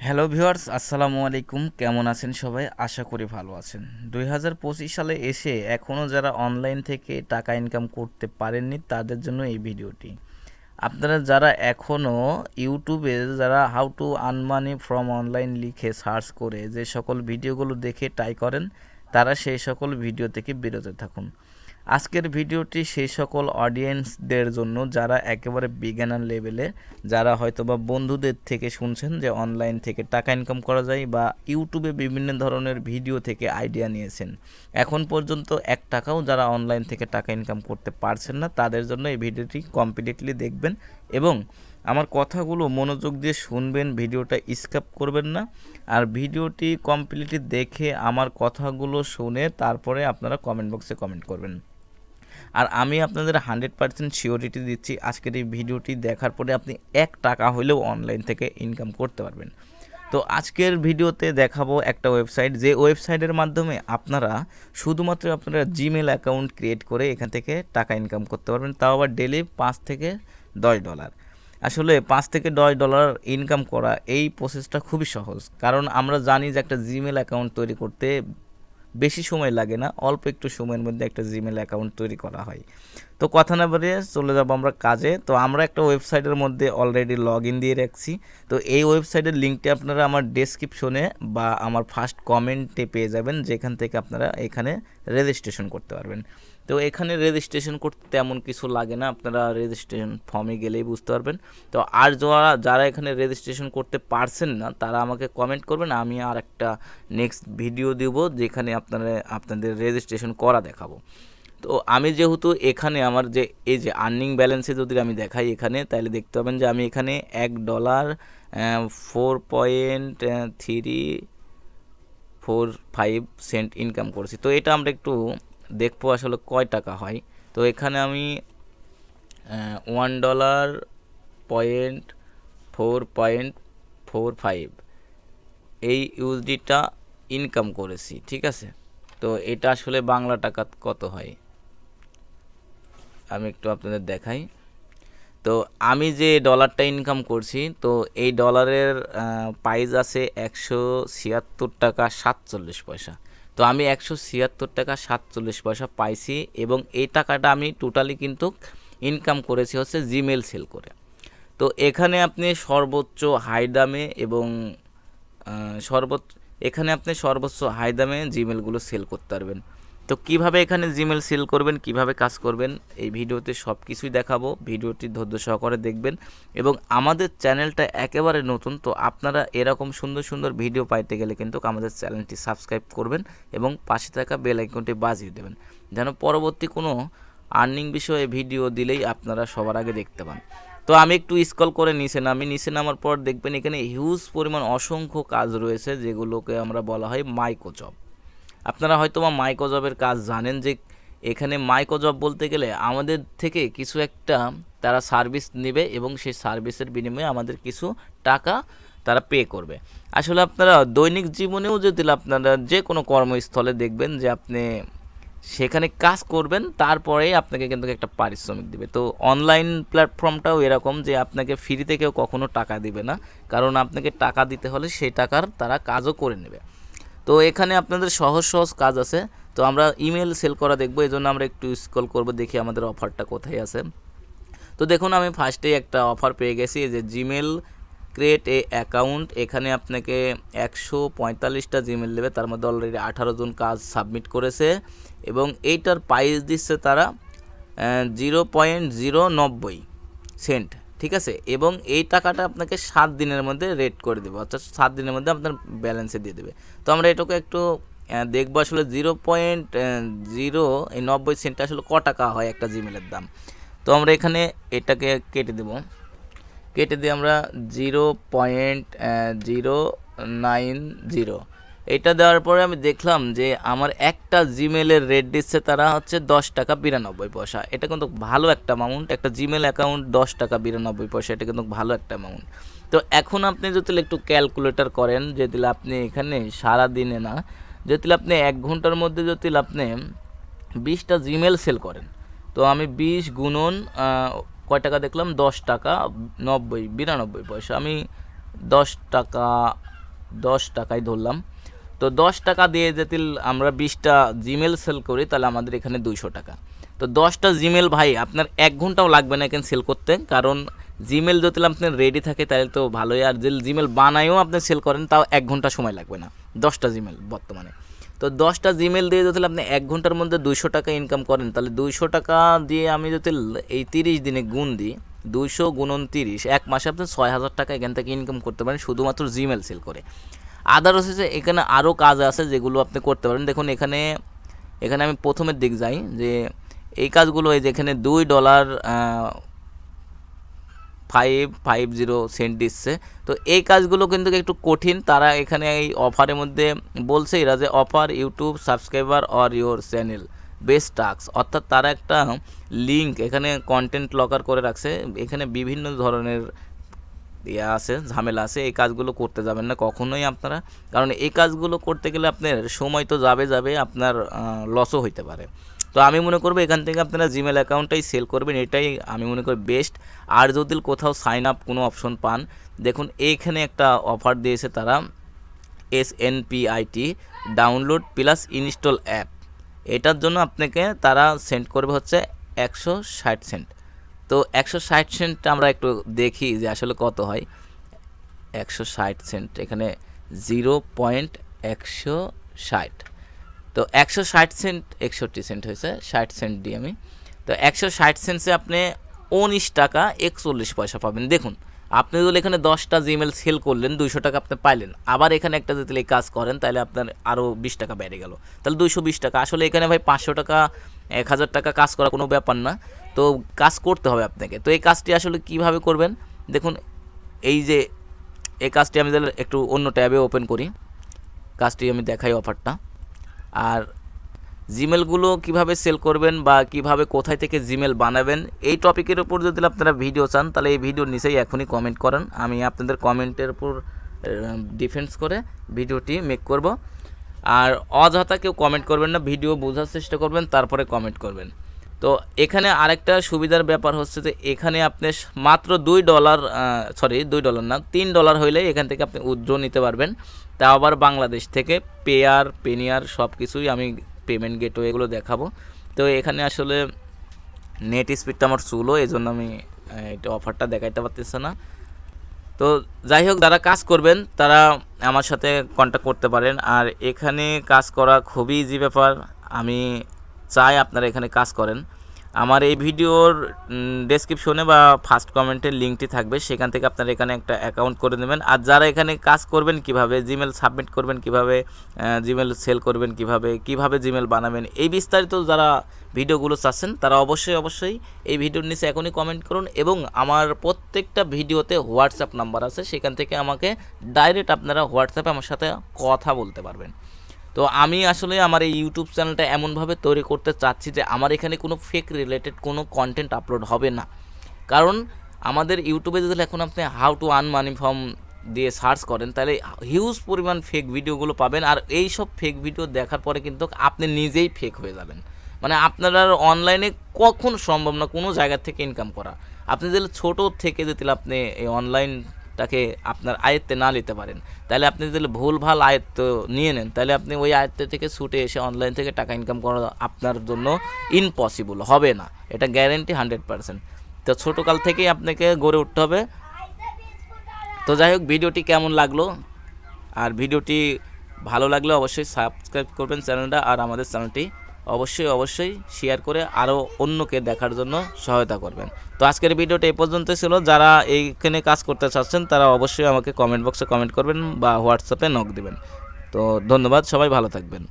Hello viewers, আসসালামু আলাইকুম। কেমন আছেন সবাই? আশা করি ভালো আছেন। 2025 সালে এসে এখনও যারা অনলাইন থেকে টাকা ইনকাম করতে পারেননি তাদের জন্য এই ভিডিওটি। আপনারা যারা এখনও ইউটিউবে যারা how to earn money from online লিখে সার্চ করে যে সকল ভিডিওগুলো দেখে ট্রাই করেন, তারা সেই সকল ভিডিও থেকে বিরত থাকুন। আজকের ভিডিওটি সেই সকল অডিয়েন্সদের জন্য যারা একেবারে বিগিনার লেভেলে, যারা হয়তোবা বন্ধুদের থেকে শুনছেন যে অনলাইন থেকে টাকা ইনকাম করা যায়, বা ইউটিউবে বিভিন্ন ধরনের ভিডিও থেকে আইডিয়া নিয়েছেন, এখন পর্যন্ত 1 টাকাও যারা অনলাইন থেকে টাকা ইনকাম করতে পারছেন না, তাদের জন্য এই ভিডিওটি কমপ্লিটলি দেখবেন এবং আমার কথাগুলো মনোযোগ দিয়ে শুনবেন, ভিডিওটা স্কিপ করবেন না। আর ভিডিওটি কমপ্লিটলি দেখে আমার কথাগুলো শুনে তারপরে আপনারা কমেন্ট বক্সে কমেন্ট করবেন। আর আমি আপনাদের 100% সিওরিটি দিচ্ছি, আজকের এই ভিডিওটি দেখার পরে আপনি 1 টাকা হলেও অনলাইন থেকে ইনকাম করতে পারবেন। তো আজকের ভিডিওতে দেখাবো একটা ওয়েবসাইট, যে ওয়েবসাইটের মাধ্যমে আপনারা শুধুমাত্র আপনারা জিমেল অ্যাকাউন্ট ক্রিয়েট করে এখান থেকে টাকা ইনকাম করতে পারবেন, তাও আবার ডেলি $5 থেকে $10। আসলে $5 থেকে $10 ইনকাম করা এই প্রসেসটা খুবই সহজ, কারণ আমরা জানি যে একটা জিমেল অ্যাকাউন্ট তৈরি করতে বেশি সময় লাগে না, অল্প একটু সময়ের মধ্যে একটা জিমেল অ্যাকাউন্ট তৈরি করা হয়। তো কথা না বাড়িয়ে চলে যাব আমরা কাজে। তো আমরা একটা ওয়েবসাইটের মধ্যে অলরেডি লগ ইন দিয়ে রাখছি। তো এই ওয়েবসাইটের লিঙ্কটি আপনারা আমার ডেসক্রিপশনে বা আমার ফার্স্ট কমেন্টে পেয়ে যাবেন, যেখান থেকে আপনারা এখানে রেজিস্ট্রেশন করতে পারবেন। তো এখানে রেজিস্ট্রেশন করতে তেমন কিছু লাগে না, আপনারা রেজিস্ট্রেশন ফর্মে গেলেই বুঝতে পারবেন। তো আর যারা এখানে রেজিস্ট্রেশন করতে পারছেন না, তারা আমাকে কমেন্ট করবেন, আমি আর একটা নেক্সট ভিডিও দেব যেখানে আপনাদের রেজিস্ট্রেশন করা দেখাবো। তো আমি যেহেতু এখানে আমার যে এই যে আর্নিং ব্যালেন্সে যদি আমি দেখাই এখানে, তাহলে দেখতে পাবেন যে আমি এখানে $1 4.345 ইনকাম করছি। তো এটা আমরা একটু দেখবো আসলে কয় টাকা হয়। তো এখানে আমি $1.4.45 এই ইউএসডিটা ইনকাম করেছি, ঠিক আছে। তো এটা আসলে বাংলা টাকা কত হয় আমি একটু আপনাদের দেখাই। তো আমি যে ডলারটা ইনকাম করছি, তো এই ডলারের প্রাইস আছে $176.47। তো আমি $176.47 পাইছি, এবং এই টাকাটা আমি টোটালি কিন্তু ইনকাম করেছি হচ্ছে জিমেল সেল করে। তো এখানে আপনি সর্বোচ্চ হাই দামে এবং সর্বোচ্চ হাই দামে জিমেলগুলো সেল করতে পারবেন। তো কিভাবে এখানে জিমেল সেল করবেন, কিভাবে কাজ করবেন, এই ভিডিওতে সব কিছুই দেখাবো। ভিডিওটি ধৈর্য সহকারে দেখবেন এবং আমাদের চ্যানেলটা একেবারে নতুন, তো আপনারা এরকম সুন্দর সুন্দর ভিডিও পাইতে গেলে কিন্তু আমাদের চ্যানেলটি সাবস্ক্রাইব করবেন এবং পাশে থাকা বেল আইকনটি বাজিয়ে দেবেন, যেন পরবর্তী কোনো আর্নিং বিষয়ে ভিডিও দিলেই আপনারা সবার আগে দেখতে পান। তো আমি একটু স্ক্রল করে নিচে নামার পর দেখবেন এখানে হিউজ পরিমাণ অসংখ্য কাজ রয়েছে, যেগুলোকে আমরা বলা হয় মাইক্রো জব। আপনারা হয়তো বা মাইক্রো জবের কাজ জানেন, যে এখানে মাইক্রো জব বলতে গেলে আমাদের থেকে কিছু একটা তারা সার্ভিস নেবে এবং সেই সার্ভিসের বিনিময়ে আমাদের কিছু টাকা তারা পে করবে। আসলে আপনারা দৈনিক জীবনেও যদি আপনারা যে কোনো কর্মস্থলে দেখবেন যে আপনি সেখানে কাজ করবেন, তারপরেই আপনাকে কিন্তু একটা পারিশ্রমিক দিবে। তো অনলাইন প্ল্যাটফর্মটাও এরকম, যে আপনাকে ফ্রিতে কেউ কখনো টাকা দিবে না, কারণ আপনাকে টাকা দিতে হলে সেই টাকার তারা কাজও করে নেবে। তো এখানে আপনাদের সহজ সহজ কাজ আছে। তো আমরা ইমেল সেল করা দেখবো, এই জন্য আমরা একটু স্ক্রল করবো, দেখি আমাদের অফারটা কোথায় আছে। তো দেখুন আমি ফার্স্টেই একটা অফার পেয়ে গেছি, যে জিমেল ক্রিয়েট এ অ্যাকাউন্ট। এখানে আপনাকে 145টা জিমেল দেবে, তার মধ্যে অলরেডি 18 জন কাজ সাবমিট করেছে, এবং এইটার প্রাইস দিচ্ছে তারা 0.090 সেন্ট, ঠিক আছে। এবং এই টাকাটা আপনাকে 7 দিনের মধ্যে রেট করে দেবে, অর্থাৎ 7 দিনের মধ্যে আপনার ব্যালেন্সে দিয়ে দেবে। তো আমরা এটাকে একটু দেখবো আসলে 0.090 আসলে ক টাকা হয় একটা জিমেলের দাম। তো আমরা এখানে এটাকে কেটে দিয়ে আমরা 0.090 এটা দেওয়ার পরে আমি দেখলাম যে আমার একটা জিমেলের রেট দিচ্ছে তারা হচ্ছে $10.92। এটা কিন্তু ভালো একটা অ্যামাউন্ট, একটা জিমেল অ্যাকাউন্ট $10.92, এটা কিন্তু ভালো একটা অ্যামাউন্ট। তো এখন আপনি যদি একটু ক্যালকুলেটর করেন, যদি আপনি এখানে সারা দিনে না, যদি আপনি 1 ঘন্টার মধ্যে যদি আপনি 20টা জিমেল সেল করেন, তো আমি 20 গুণন কয় টাকা দেখলাম, $10.92 আমি 10 টাকা 10 টাকায় ধরলাম। তো 10 টাকা দিয়ে যদি আমরা 20টা জিমেল সেল করি তাহলে আমাদের এখানে 200 টাকা। তো 10টা জিমেল ভাই আপনার 1 ঘন্টাও লাগবে না এখানে সেল করতে, কারণ জিমেল যদি আপনার রেডি থাকে তাহলে তো ভালোই, আর যে জিমেল বানায়ও আপনি সেল করেন তাও 1 ঘন্টা সময় লাগবে না 10টা জিমেল বর্তমানে। তো 10টা জিমেল দিয়ে যদি আপনি 1 ঘন্টার মধ্যে 200 টাকা ইনকাম করেন, তাহলে 200 টাকা দিয়ে আমি যদি এই 30 দিনে গুণ দিই, 200 গুণন 30, 1 মাসে আপনি 6000 টাকা এখান থেকে ইনকাম করতে পারেন শুধুমাত্র জিমেল সেল করে। আদারস হচ্ছে এখানে আরও কাজ আছে যেগুলো আপনি করতে পারেন। দেখুন এখানে এখানে আমি প্রথমের দিক যাই, যে এই কাজগুলো, এই যে এখানে $2.550 দিচ্ছে। তো এই কাজগুলো কিন্তু একটু কঠিন। তারা এখানে এই অফারের মধ্যে বলছে এরা যে offer YouTube subscriber or your channel best task, অর্থাৎ তারা একটা লিঙ্ক এখানে কন্টেন্ট লকার করে রাখছে। এখানে বিভিন্ন ধরনের আছে, ঝামেলা আছে। এই কাজগুলো করতে যাবেন না কখনোই আপনারা, কারণ এই কাজগুলো করতে গেলে আপনার সময় তো যাবে, আপনার লসও হইতে পারে। তো আমি মনে করবো এখান থেকে আপনারা জিমেল অ্যাকাউন্টটাই সেল করবেন, এটাই আমি মনে করি বেস্ট। আর যদি কোথাও সাইন আপ কোনো অপশন পান, দেখুন এইখানে একটা অফার দিয়েছে তারা, SNPIT download plus install app, এটার জন্য আপনাকে তারা সেন্ড করবে হচ্ছে 160 সেন্ট। তো 160 সেন্ট আমরা একটু দেখি যে আসলে কত হয়। 160 সেন্ট এখানে 0.160, তো 160 সেন্ট 61 সেন্ট হয়েছে, 60 সেন্ট দিই আমি। তো 160 সেন্টসে আপনি 19 টাকা 41 পয়সা পাবেন। দেখুন আপনি যদি এখানে 10টা জিমেল সেল করলেন 200 টাকা আপনি পাইলেন, আবার এখানে একটা যদি এই কাজ করেন তাহলে আপনার আরও 20 টাকা বেড়ে গেল, তাহলে 220 টাকা। আসলে এখানে ভাই 500 টাকা 1000 টাকা কাজ করা কোনো ব্যাপার না, তো কাজ করতে হবে আপনাকে। তো এই কাজটি আসলে কিভাবে করবেন দেখুন, এই যে এই কাজটি আমি একটু অন্য ট্যাবে ওপেন করি, কাজটি আমি দেখাই অফারটা। আর জিমেলগুলো কিভাবে সেল করবেন বা কিভাবে কোথায় থেকে জিমেল বানাবেন এই টপিকের উপর যদি আপনারা ভিডিও চান তাহলে এই ভিডিওর নিচেই এখনই কমেন্ট করেন, আমি আপনাদের কমেন্টের উপর ডিফেন্স করে ভিডিওটি মেক করব। আর অযথা কেউ কমেন্ট করবেন না, ভিডিও বোঝার চেষ্টা করবেন তারপরে কমেন্ট করবেন। তো এখানে আরেকটা সুবিধার ব্যাপার হচ্ছে যে এখানে আপনি মাত্র $2 $2 না $3 হইলে এখান থেকে আপনি উইথড্র নিতে পারবেন, তা আবার বাংলাদেশ থেকে। পেনিয়ার সব কিছুই আমি পেমেন্ট গেটওয়ে এগুলো দেখাবো। তো এখানে আসলে নেট স্পিডটা আমার স্লো, এই জন্য আমি এটা অফারটা দেখাইতে পারতেছি না। তো যাই হোক, যারা কাজ করবেন তারা আমার সাথে কন্ট্যাক্ট করতে পারেন। আর এখানে কাজ করা খুবই ইজি ব্যাপার, আমি চাই আপনারা এখানে কাজ করেন। আমার এই ভিডিওর ডেসক্রিপশনে বা ফার্স্ট কমেন্টের লিঙ্কটি থাকবে, সেখান থেকে আপনারা এখানে একটা অ্যাকাউন্ট করে নেবেন। আর যারা এখানে কাজ করবেন, কিভাবে জিমেল সাবমিট করবেন, কিভাবে জিমেল সেল করবেন, কিভাবে জিমেল বানাবেন, এই বিস্তারিত যারা ভিডিওগুলো চাচ্ছেন তারা অবশ্যই এই ভিডিওর নিচে এখনই কমেন্ট করুন। এবং আমার প্রত্যেকটা ভিডিওতে হোয়াটসঅ্যাপ নাম্বার আছে, সেখান থেকে আমাকে ডাইরেক্ট আপনারা হোয়াটসঅ্যাপে আমার সাথে কথা বলতে পারবেন। তো আমি আসলে আমার এই ইউটিউব চ্যানেলটা এমনভাবে তৈরি করতে চাচ্ছি যে আমার এখানে কোনো ফেক রিলেটেড কোনো কন্টেন্ট আপলোড হবে না, কারণ আমাদের ইউটিউবে যদি এখন আপনি how to earn money from দিয়ে সার্চ করেন তাহলে হিউজ পরিমাণ ফেক ভিডিওগুলো পাবেন। আর এই সব ফেক ভিডিও দেখার পরে কিন্তু আপনি নিজেই ফেক হয়ে যাবেন, মানে আপনার আর অনলাইনে কখন সম্ভব না কোনো জায়গা থেকে ইনকাম করা। আপনি যদি ছোটো থেকে যদি আপনি এই অনলাইনটাকে আপনার আয়ত্তে না নিতে পারেন, তাহলে আপনি যদি ভুলভাল আয়ত্ত নিয়ে নেন তাহলে আপনি ওই আয়ত্ত থেকে ছুটে এসে অনলাইন থেকে টাকা ইনকাম করা আপনার জন্য ইম্পসিবল হবে না, এটা গ্যারেন্টি 100%। তো ছোটোকাল থেকেই আপনাকে গড়ে উঠতে হবে। তো যাই হোক, ভিডিওটি কেমন লাগলো, আর ভিডিওটি ভালো লাগলে অবশ্যই সাবস্ক্রাইব করবেন চ্যানেলটা, আর আমাদের চ্যানেলটি অবশ্যই শেয়ার করে আরও অন্যকে দেখার জন্য সহায়তা করবেন। তো আজকের ভিডিওটা এই পর্যন্ত ছিল। যারা এইখানে কাজ করতে চাচ্ছেন তারা অবশ্যই আমাকে কমেন্ট বক্সে কমেন্ট করবেন বা হোয়াটসঅ্যাপে নক দেবেন। তো ধন্যবাদ, সবাই ভালো থাকবেন।